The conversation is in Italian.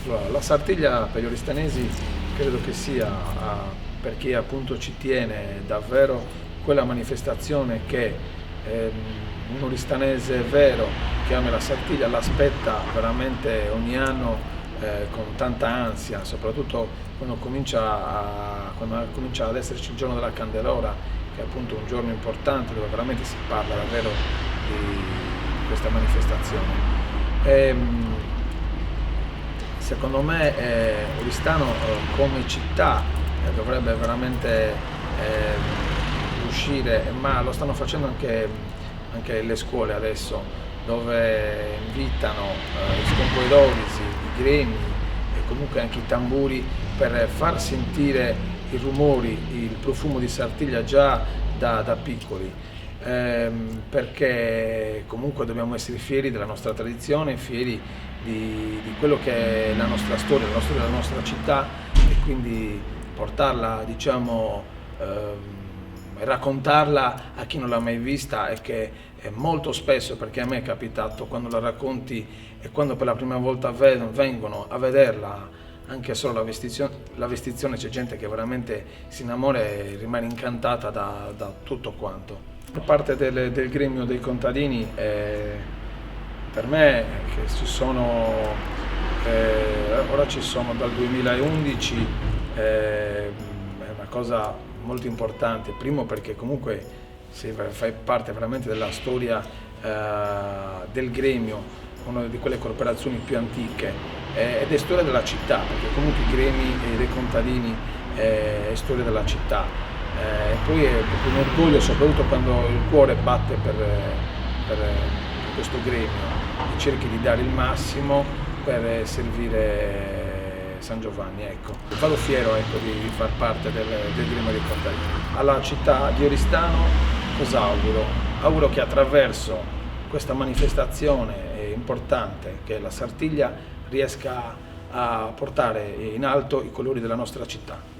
Allora, la Sartiglia per gli oristanesi credo che sia, per chi appunto ci tiene davvero, quella manifestazione che un oristanese vero che ama la Sartiglia l'aspetta veramente ogni anno con tanta ansia, soprattutto quando comincia ad esserci il giorno della Candelora, che è appunto un giorno importante dove veramente si parla davvero di questa manifestazione. Secondo me Oristano come città dovrebbe veramente uscire, ma lo stanno facendo anche le scuole adesso, dove invitano i scompoidorisi, i gremi e comunque anche i tamburi per far sentire i rumori, il profumo di Sartiglia già da piccoli. Perché comunque dobbiamo essere fieri della nostra tradizione, fieri di quello che è la nostra storia della nostra città, e quindi portarla, diciamo, raccontarla a chi non l'ha mai vista, e che molto spesso, perché a me è capitato, quando la racconti e quando per la prima volta vengono a vederla, anche solo la vestizione, c'è gente che veramente si innamora e rimane incantata da tutto quanto. Da parte del gremio dei contadini, per me che ora ci sono dal 2011, è una cosa molto importante. Primo perché comunque fai parte veramente della storia del gremio, una di quelle corporazioni più antiche, ed è storia della città, perché comunque i gremi dei contadini è storia della città. E poi è proprio un orgoglio, soprattutto quando il cuore batte per questo gremio e cerchi di dare il massimo per servire San Giovanni. Ecco. Vado fiero, ecco, di far parte del gremio dei contadini. Alla città di Oristano cosa auguro? Auguro che attraverso questa manifestazione importante che è la Sartiglia riesca a portare in alto i colori della nostra città.